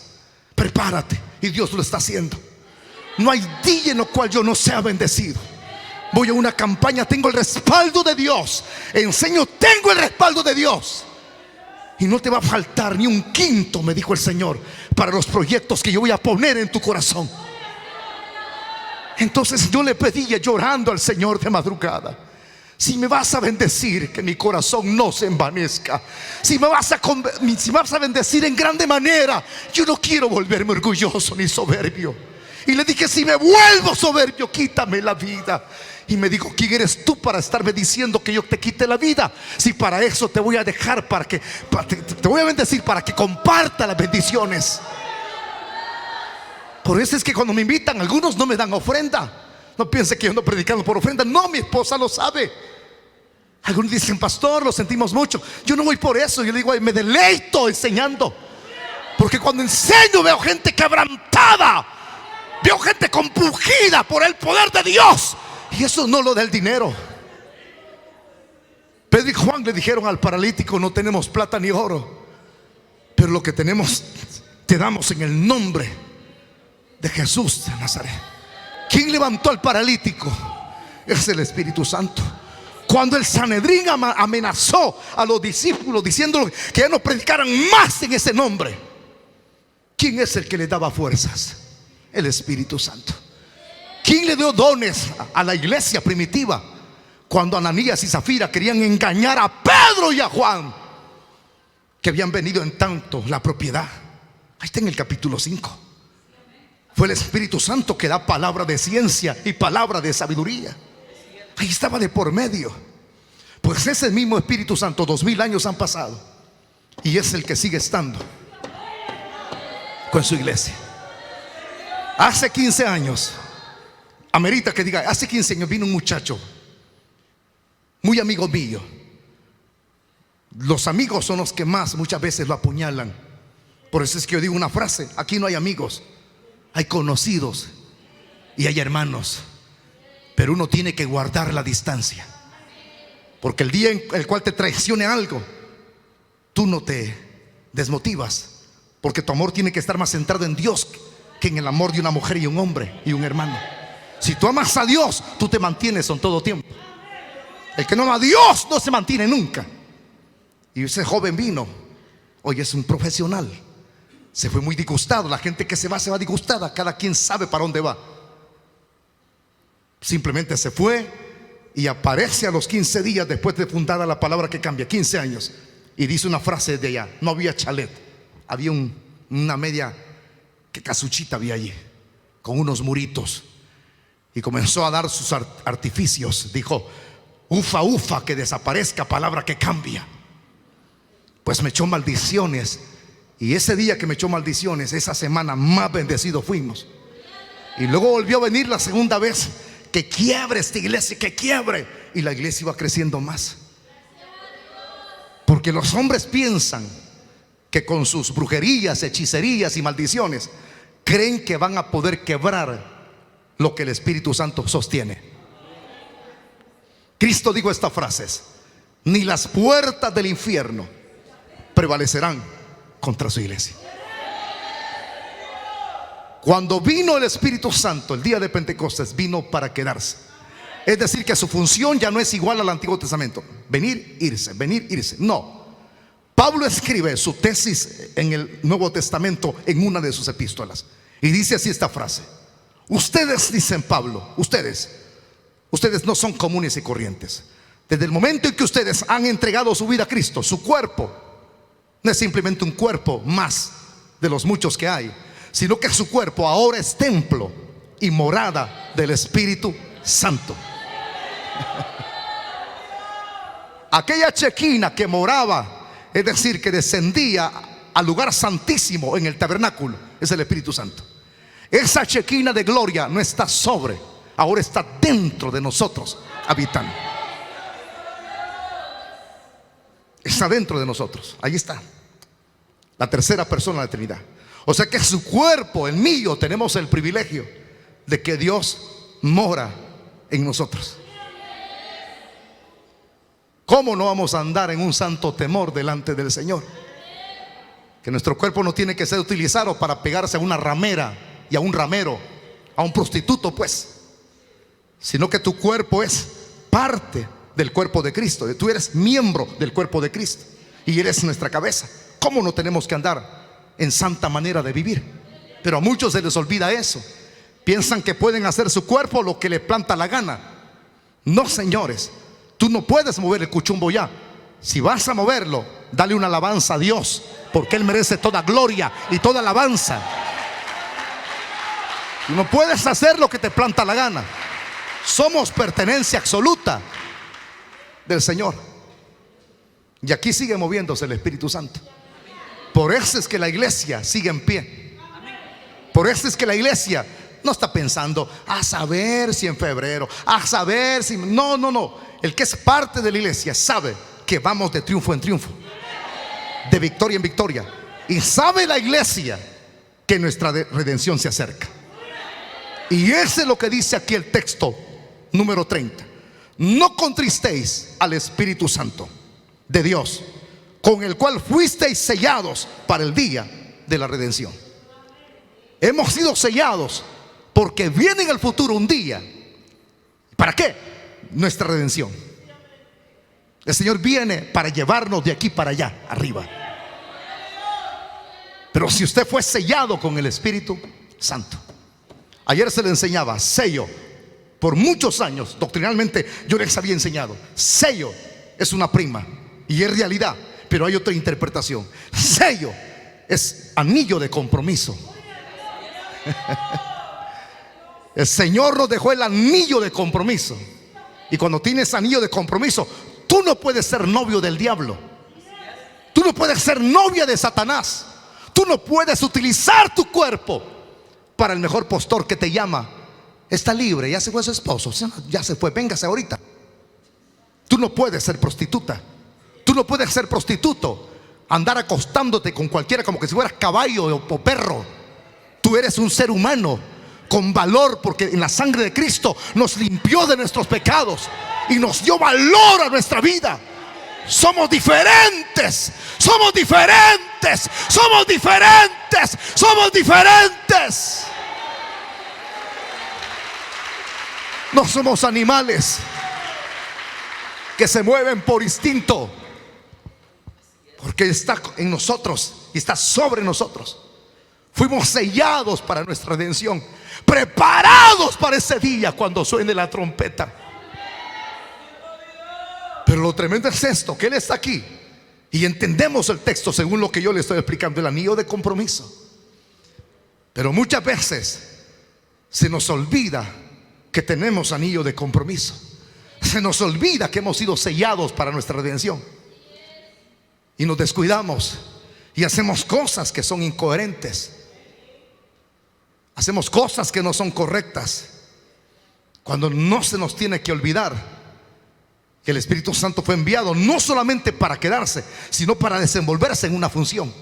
prepárate. Y Dios lo está haciendo. No hay día en el cual yo no sea bendecido. Voy a una campaña, tengo el respaldo de Dios. Enseño, tengo el respaldo de Dios. Y no te va a faltar ni un quinto, me dijo el Señor, para los proyectos que yo voy a poner en tu corazón. Entonces yo le pedía, llorando al Señor de madrugada: si me vas a bendecir, que mi corazón no se envanezca. Si me vas a bendecir en grande manera, yo no quiero volverme orgulloso ni soberbio. Y le dije: si me vuelvo soberbio, quítame la vida. Y me dijo: ¿quién eres tú para estarme diciendo que yo te quite la vida? Si para eso te voy a dejar, te voy a bendecir para que comparta las bendiciones. Por eso es que cuando me invitan, algunos no me dan ofrenda. No piense que yo ando predicando por ofrenda. No, mi esposa lo sabe. Algunos dicen: pastor, lo sentimos mucho. Yo no voy por eso. Yo le digo: me deleito enseñando. Porque cuando enseño veo gente quebrantada, veo gente compungida por el poder de Dios. Y eso no lo da el dinero. Pedro y Juan le dijeron al paralítico: no tenemos plata ni oro, pero lo que tenemos te damos en el nombre de Jesús de Nazaret. ¿Quién levantó al paralítico? Es el Espíritu Santo. Cuando el Sanedrín amenazó a los discípulos diciendo que ya no predicaran más en ese nombre, ¿quién es el que le daba fuerzas? El Espíritu Santo. ¿Quién le dio dones a la iglesia primitiva cuando Ananías y Zafira querían engañar a Pedro y a Juan, que habían venido en tanto la propiedad? Ahí está en el capítulo 5. Fue el Espíritu Santo que da palabra de ciencia y palabra de sabiduría. Ahí estaba de por medio. Pues ese mismo Espíritu Santo, 2000 años han pasado, y es el que sigue estando con su iglesia. Hace 15 años, amerita que diga, hace 15 años vino un muchacho muy amigo mío. Los amigos son los que más muchas veces lo apuñalan. Por eso es que yo digo una frase: aquí no hay amigos, hay conocidos y hay hermanos. Pero uno tiene que guardar la distancia, porque el día en el cual te traicione algo, tú no te desmotivas, porque tu amor tiene que estar más centrado en Dios que en el amor de una mujer y un hombre y un hermano. Si tú amas a Dios, tú te mantienes en todo tiempo. El que no ama a Dios no se mantiene nunca. Y ese joven vino, hoy es un profesional, se fue muy disgustado. La gente que se va disgustada. Cada quien sabe para dónde va. Simplemente se fue y aparece a los 15 días después de fundada la palabra que cambia, 15 años, y dice una frase de allá. No había chalet, había una media que casuchita había allí, con unos muritos, y comenzó a dar sus artificios. Dijo: ufa, ufa, que desaparezca palabra que cambia. Pues me echó maldiciones, y ese día que me echó maldiciones, esa semana más bendecidos fuimos. Y luego volvió a venir la segunda vez: que quiebre esta iglesia, que quiebre. Y la iglesia iba creciendo más, porque los hombres piensan que con sus brujerías, hechicerías y maldiciones creen que van a poder quebrar lo que el Espíritu Santo sostiene. Cristo dijo estas frases: ni las puertas del infierno prevalecerán contra su iglesia. Cuando vino el Espíritu Santo el día de Pentecostés, vino para quedarse. Es decir, que su función ya no es igual al Antiguo Testamento: venir, irse, venir, irse. No. Pablo escribe su tesis en el Nuevo Testamento en una de sus epístolas, y dice así esta frase: ustedes, dicen Pablo, ustedes no son comunes y corrientes. Desde el momento en que ustedes han entregado su vida a Cristo, su cuerpo no es simplemente un cuerpo más de los muchos que hay, sino que su cuerpo ahora es templo y morada del Espíritu Santo. Aquella chequina que moraba, es decir, que descendía al lugar santísimo en el tabernáculo, es el Espíritu Santo. Esa chequina de gloria no está sobre, ahora está dentro de nosotros, habitando. Está dentro de nosotros, ahí está la tercera persona de la Trinidad. O sea que su cuerpo, el mío, tenemos el privilegio de que Dios mora en nosotros. ¿Cómo no vamos a andar en un santo temor delante del Señor? Que nuestro cuerpo no tiene que ser utilizado para pegarse a una ramera y a un ramero, a un prostituto, pues, sino que tu cuerpo es parte del cuerpo de Cristo. Tú eres miembro del cuerpo de Cristo y eres nuestra cabeza. ¿Cómo no tenemos que andar en santa manera de vivir? Pero a muchos se les olvida eso. Piensan que pueden hacer su cuerpo lo que le planta la gana. No, señores, tú no puedes mover el cuchumbo ya. Si vas a moverlo, dale una alabanza a Dios, porque Él merece toda gloria y toda alabanza. No puedes hacer lo que te planta la gana. Somos pertenencia absoluta del Señor. Y aquí sigue moviéndose el Espíritu Santo. Por eso es que la iglesia sigue en pie. Por eso es que la iglesia no está pensando a saber si en febrero, a saber si... No. El que es parte de la iglesia sabe que vamos de triunfo en triunfo, de victoria en victoria. Y sabe la iglesia que nuestra redención se acerca. Y ese es lo que dice aquí el texto número 30. No contristéis al Espíritu Santo de Dios, con el cual fuisteis sellados para el día de la redención. Hemos sido sellados porque viene en el futuro un día. ¿Para qué? Nuestra redención. El Señor viene para llevarnos de aquí para allá, arriba. Pero si usted fue sellado con el Espíritu Santo, ayer se le enseñaba sello. Por muchos años, doctrinalmente, yo les había enseñado: sello es una prima y es realidad, pero hay otra interpretación. Sello es anillo de compromiso. El Señor nos dejó el anillo de compromiso. Y cuando tienes anillo de compromiso, tú no puedes ser novio del diablo. Tú no puedes ser novia de Satanás. Tú no puedes utilizar tu cuerpo para el mejor postor que te llama. Está libre, ya se fue su esposo, ya se fue, véngase ahorita. Tú no puedes ser prostituta. Tú no puedes ser prostituto, andar acostándote con cualquiera como que si fueras caballo o perro. Tú eres un ser humano con valor, porque en la sangre de Cristo nos limpió de nuestros pecados y nos dio valor a nuestra vida. Somos diferentes, somos diferentes, somos diferentes, somos diferentes. No somos animales que se mueven por instinto, porque está en nosotros y está sobre nosotros. Fuimos sellados para nuestra redención, preparados para ese día cuando suene la trompeta. Pero lo tremendo es esto, que Él está aquí y entendemos el texto según lo que yo le estoy explicando, el anillo de compromiso. Pero muchas veces se nos olvida que tenemos anillo de compromiso. Se nos olvida que hemos sido sellados para nuestra redención. Y nos descuidamos y hacemos cosas que son incoherentes. Hacemos cosas que no son correctas, cuando no se nos tiene que olvidar que el Espíritu Santo fue enviado no solamente para quedarse, sino para desenvolverse en una función.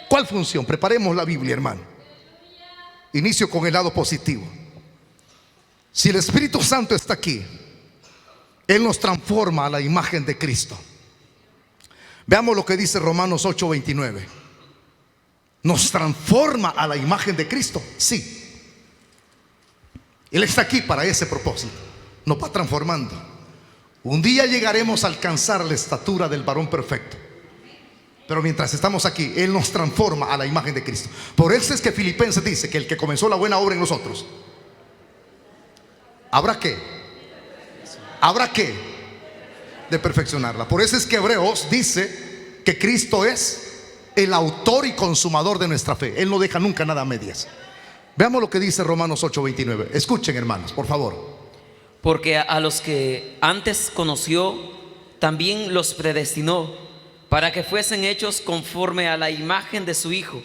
¿Cuál función? Preparemos la Biblia, hermano. Inicio con el lado positivo. Si el Espíritu Santo está aquí, Él nos transforma a la imagen de Cristo. Veamos lo que dice Romanos 8:29. ¿Nos transforma a la imagen de Cristo? Sí. Él está aquí para ese propósito. Nos va transformando. Un día llegaremos a alcanzar la estatura del varón perfecto. Pero mientras estamos aquí, Él nos transforma a la imagen de Cristo. Por eso es que Filipenses dice que el que comenzó la buena obra en nosotros, ¿habrá qué? ¿Habrá qué? De perfeccionarla. Por eso es que Hebreos dice que Cristo es el autor y consumador de nuestra fe. Él no deja nunca nada a medias. Veamos lo que dice Romanos 8:29. Escuchen, hermanos, por favor. Porque a los que antes conoció, también los predestinó para que fuesen hechos conforme a la imagen de su Hijo,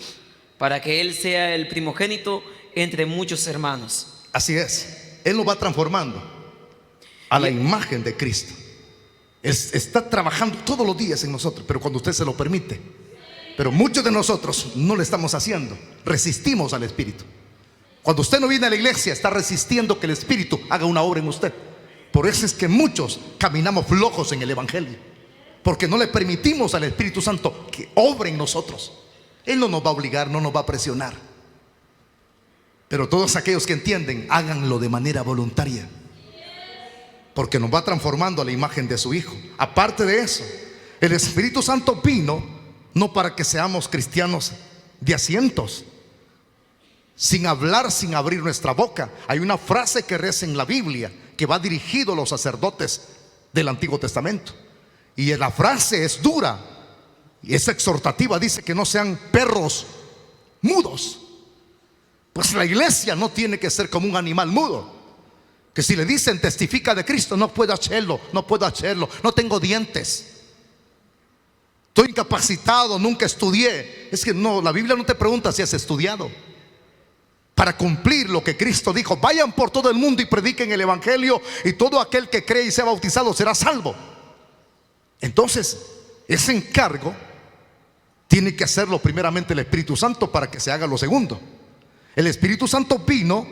para que Él sea el primogénito entre muchos hermanos. Así es. Él nos va transformando a la imagen de Cristo. Él está trabajando todos los días en nosotros, pero cuando usted se lo permite. Pero muchos de nosotros no lo estamos haciendo. Resistimos al Espíritu. Cuando usted no viene a la iglesia, está resistiendo que el Espíritu haga una obra en usted. Por eso es que muchos caminamos flojos en el Evangelio, porque no le permitimos al Espíritu Santo que obre en nosotros. Él no nos va a obligar, no nos va a presionar. Pero todos aquellos que entienden, háganlo de manera voluntaria, porque nos va transformando a la imagen de su Hijo. Aparte de eso, el Espíritu Santo vino no para que seamos cristianos de asientos, sin hablar, sin abrir nuestra boca. Hay una frase que reza en la Biblia que va dirigido a los sacerdotes del Antiguo Testamento, y la frase es dura y es exhortativa. Dice que no sean perros mudos. Pues la iglesia no tiene que ser como un animal mudo, que si le dicen testifica de Cristo, no puedo hacerlo, no puedo hacerlo, no tengo dientes, estoy incapacitado, nunca estudié. Es que no, la Biblia no te pregunta si has estudiado. Para cumplir lo que Cristo dijo: vayan por todo el mundo y prediquen el Evangelio, y todo aquel que cree y sea bautizado será salvo. Entonces, ese encargo tiene que hacerlo primeramente el Espíritu Santo para que se haga lo segundo. El Espíritu Santo vino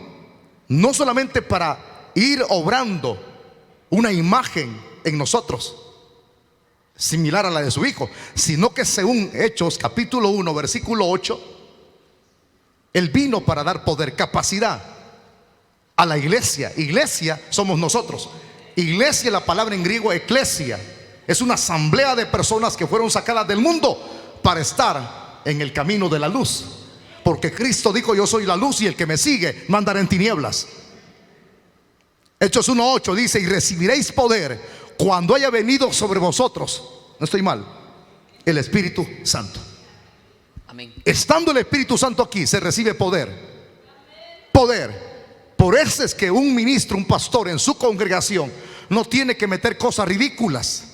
no solamente para ir obrando una imagen en nosotros similar a la de su Hijo, sino que según Hechos capítulo 1 versículo 8, Él vino para dar poder, capacidad a la iglesia. Iglesia somos nosotros. Iglesia, la palabra en griego eclesia, es una asamblea de personas que fueron sacadas del mundo para estar en el camino de la luz. Porque Cristo dijo: yo soy la luz, y el que me sigue no andará en tinieblas. Hechos 1:8 dice: y recibiréis poder cuando haya venido sobre vosotros, no estoy mal, el Espíritu Santo. Amén. Estando el Espíritu Santo aquí, se recibe poder. Poder. Por eso es que un ministro, un pastor en su congregación no tiene que meter cosas ridículas.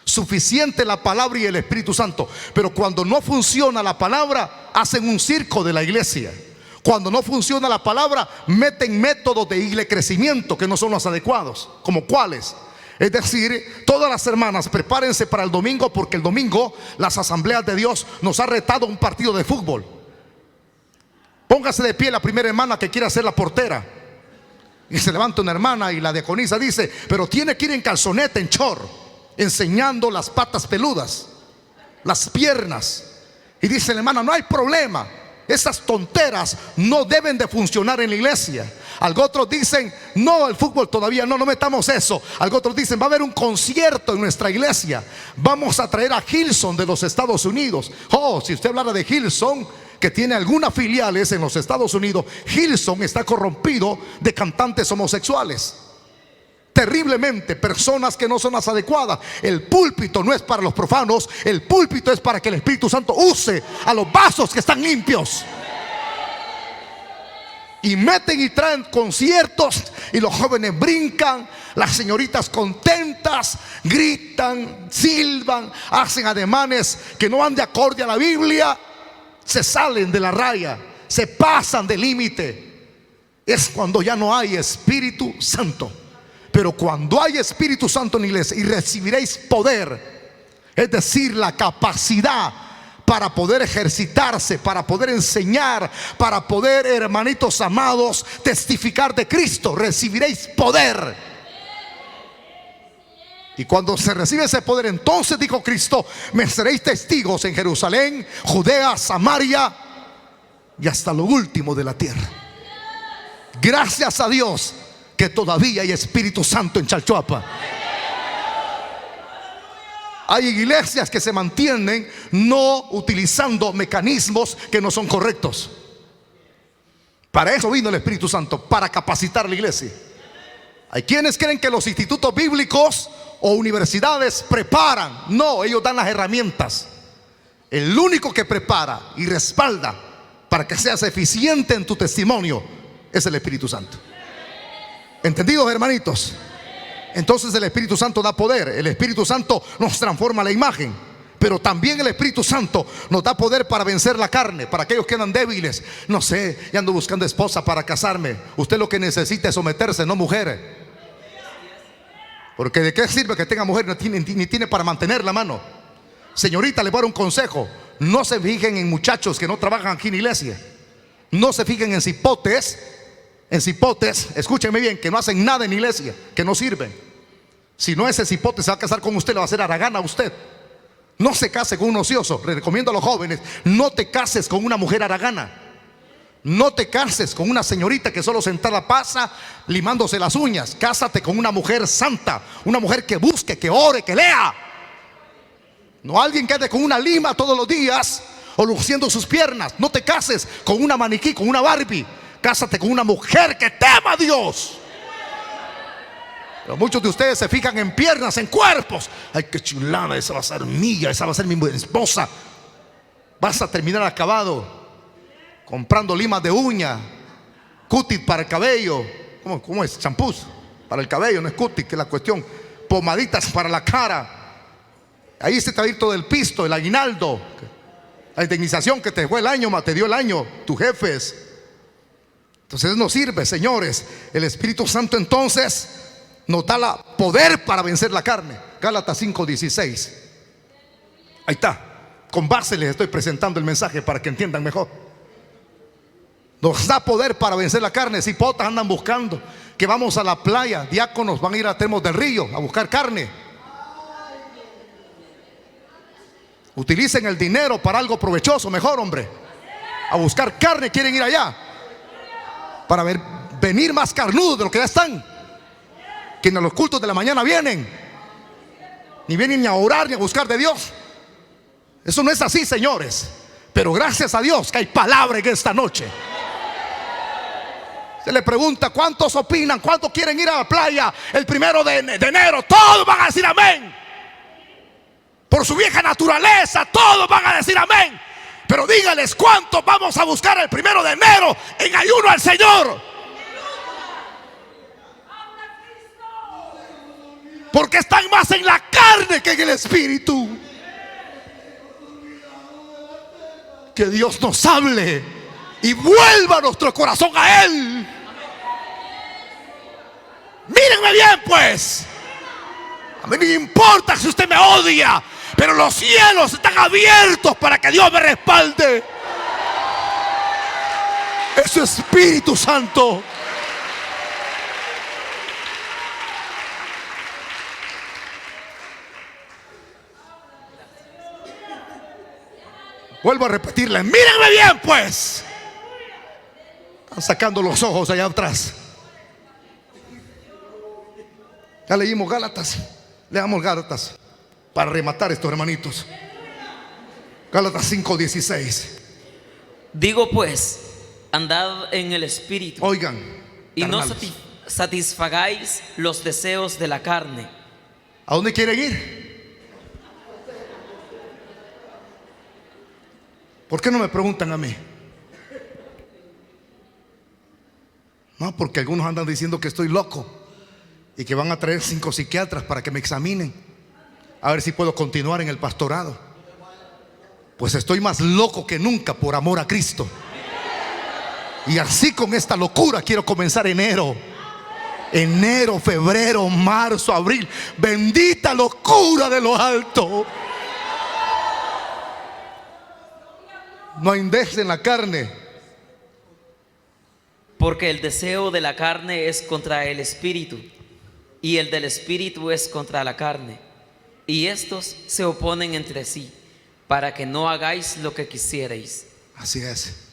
Suficiente la palabra y el Espíritu Santo. Pero cuando no funciona la palabra, hacen un circo de la iglesia. Cuando no funciona la palabra, meten métodos de crecimiento que no son los adecuados. ¿Como cuáles? Es decir, todas las hermanas, prepárense para el domingo, porque el domingo las asambleas de Dios nos ha retado un partido de fútbol. Póngase de pie la primera hermana que quiera ser la portera. Y se levanta una hermana y la diaconisa dice: pero tiene que ir en calzoneta, en short, enseñando las patas peludas, las piernas. Y dice la hermana: no hay problema, esas tonteras no deben de funcionar en la iglesia. Algo otros dicen: no, el fútbol todavía no metamos eso. Algo otros dicen: va a haber un concierto en nuestra iglesia, vamos a traer a Hillsong de los Estados Unidos. Oh, si usted hablara de Hillsong, que tiene algunas filiales en los Estados Unidos, Hillsong está corrompido de cantantes homosexuales. terriblemente personas que no son las adecuadas. El púlpito no es para los profanos, el púlpito es para que el Espíritu Santo use a los vasos que están limpios. Y meten y traen conciertos y los jóvenes brincan, las señoritas contentas, gritan, silban, hacen ademanes que no van de acorde a la Biblia, se salen de la raya, se pasan del límite. Es cuando ya no hay Espíritu Santo. Pero cuando hay Espíritu Santo en la iglesia y recibiréis poder, es decir, la capacidad para poder ejercitarse, para poder enseñar, para poder, hermanitos amados, testificar de Cristo, recibiréis poder. Y cuando se recibe ese poder, entonces dijo Cristo: me seréis testigos en Jerusalén, Judea, Samaria y hasta lo último de la tierra. Gracias a Dios que todavía hay Espíritu Santo en Chalchuapa. Hay iglesias que se mantienen no utilizando mecanismos que no son correctos. Para eso vino el Espíritu Santo, para capacitar a la iglesia. Hay quienes creen que los institutos bíblicos o universidades preparan. No, ellos dan las herramientas. El único que prepara y respalda para que seas eficiente en tu testimonio es el Espíritu Santo. ¿Entendidos, hermanitos? Entonces el Espíritu Santo da poder. El Espíritu Santo nos transforma la imagen. Pero también el Espíritu Santo nos da poder para vencer la carne. Para aquellos que andan débiles: no sé, ya ando buscando esposa para casarme. Usted lo que necesita es someterse, no mujeres. Porque de qué sirve que tenga mujer ni tiene para mantener la mano. Señorita, le voy a dar un consejo: no se fijen en muchachos que no trabajan aquí en la iglesia. No se fijen en cipotes, escúchenme bien, que no hacen nada en la iglesia, que no sirven. Si no, ese cipote se va a casar con usted, le va a hacer haragana a usted. No se case con un ocioso. Le recomiendo a los jóvenes: no te cases con una mujer haragana. No te cases con una señorita que solo sentada pasa limándose las uñas. Cásate con una mujer santa, una mujer que busque, que ore, que lea. No alguien que ande con una lima todos los días o luciendo sus piernas. No te cases con una maniquí, con una Barbie. Cásate con una mujer que tema a Dios. Pero muchos de ustedes se fijan en piernas, en cuerpos. Ay, qué chulada, esa va a ser mía, esa va a ser mi esposa. Vas a terminar acabado comprando limas de uña, cutis para el cabello. ¿Cómo es? Champús para el cabello, no es cutis, que es la cuestión. Pomaditas para la cara. Ahí se te va a ir todo el pisto, el aguinaldo, la indemnización que te dejó el año, te dio el año, tus jefes. Entonces no sirve, señores. El Espíritu Santo entonces nos da poder para vencer la carne. Gálatas 5:16. Ahí está. Con base les estoy presentando el mensaje para que entiendan mejor. Nos da poder para vencer la carne. Cipotas andan buscando que vamos a la playa. Diáconos van a ir a Termos del Río a buscar carne. Utilicen el dinero para algo provechoso, mejor, hombre. A buscar carne quieren ir allá para venir más carnudos de lo que ya están. Que en los cultos de la mañana vienen, ni vienen ni a orar ni a buscar de Dios. Eso no es así, señores. Pero gracias a Dios que hay palabra en esta noche. Se le pregunta: ¿cuántos opinan? ¿Cuántos quieren ir a la playa el 1 de enero? Todos van a decir amén. Por su vieja naturaleza, todos van a decir amén. Pero dígales: ¿cuántos vamos a buscar el 1 de enero en ayuno al Señor? Porque están más en la carne que en el Espíritu. Que Dios nos hable y vuelva nuestro corazón a Él. Mírenme bien, pues. A mí no me importa si usted me odia, pero los cielos están abiertos para que Dios me respalde. Es su Espíritu Santo. Vuelvo a repetirle: mírenme bien, pues. Están sacando los ojos allá atrás. Ya leímos Gálatas. Leamos Gálatas para rematar esto, hermanitos. Gálatas 5:16. Digo pues, andad en el Espíritu. Oigan, y no carnales, satisfagáis los deseos de la carne. ¿A dónde quieren ir? ¿Por qué no me preguntan a mí? No, porque algunos andan diciendo que estoy loco y que van a traer 5 psiquiatras para que me examinen, a ver si puedo continuar en el pastorado. Pues estoy más loco que nunca por amor a Cristo. Y así, con esta locura, quiero comenzar enero, febrero, marzo, abril. Bendita locura de lo alto. No indejes en la carne, Porque el deseo de la carne es contra el espíritu, y el del espíritu es contra la carne. Y estos se oponen entre sí, para que no hagáis lo que quisierais. así es.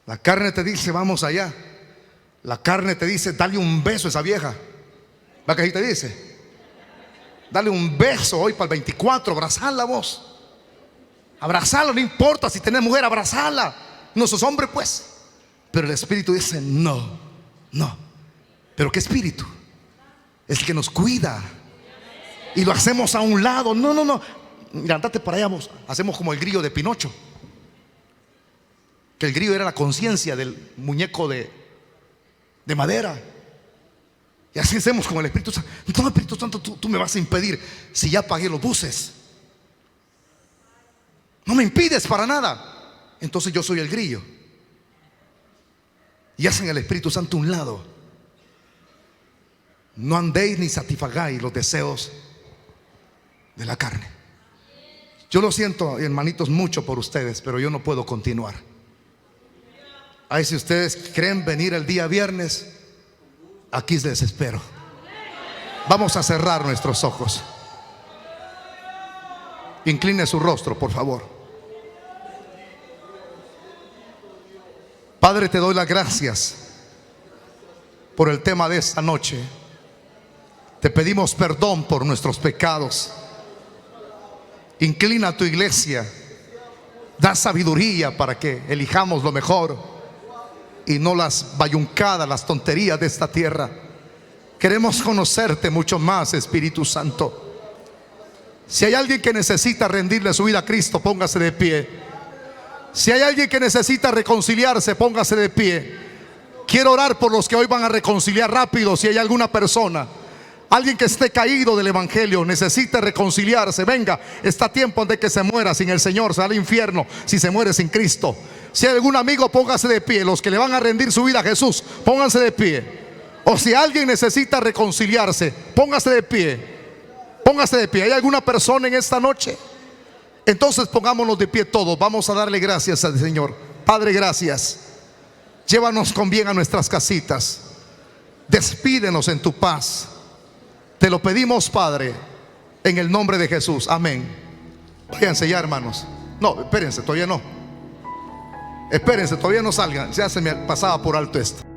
La carne te dice vamos allá. La carne te dice dale un beso a esa vieja. ¿Va que ahí te dice? Dale un beso hoy para el 24, abrazala vos. Abrazala, no importa si tenés mujer, abrazala. No sos hombre pues. Pero el espíritu dice no, no. ¿Pero qué espíritu? Es el que nos cuida. Y lo hacemos a un lado. No, no, no. Mira, andate para allá vos. Hacemos como el grillo de Pinocho. Que el grillo era la conciencia del muñeco de madera. Y así hacemos con el Espíritu Santo. No, Espíritu Santo, tú me vas a impedir si ya pagué los buses. No me impides para nada. Entonces yo soy el grillo. Y hacen el Espíritu Santo a un lado. No andéis ni satisfagáis los deseos de la carne. Yo lo siento, hermanitos, mucho por ustedes, pero yo no puedo continuar. Ay, si ustedes creen venir el día viernes, aquí les espero. Vamos a cerrar nuestros ojos. Incline su rostro, por favor. Padre, te doy las gracias por el tema de esta noche. Te pedimos perdón por nuestros pecados. Inclina a tu iglesia. Da sabiduría para que elijamos lo mejor y no las bayuncadas, las tonterías de esta tierra. Queremos conocerte mucho más, Espíritu Santo. Si hay alguien que necesita rendirle su vida a Cristo, póngase de pie. Si hay alguien que necesita reconciliarse, póngase de pie. Quiero orar por los que hoy van a reconciliar rápido. Si hay alguna persona, alguien que esté caído del evangelio, necesita reconciliarse, venga, está a tiempo de que se muera sin el Señor, se va al infierno si se muere sin Cristo. Si hay algún amigo, póngase de pie. Los que le van a rendir su vida a Jesús, pónganse de pie. O si alguien necesita reconciliarse, póngase de pie. Póngase de pie. ¿Hay alguna persona en esta noche? Entonces pongámonos de pie todos. Vamos a darle gracias al Señor. Padre, gracias. Llévanos con bien a nuestras casitas. Despídenos en tu paz. Te lo pedimos, Padre, en el nombre de Jesús. Amén. Váyanse ya, hermanos. No, espérense, todavía no. Espérense, todavía no salgan. Ya se me pasaba por alto esto.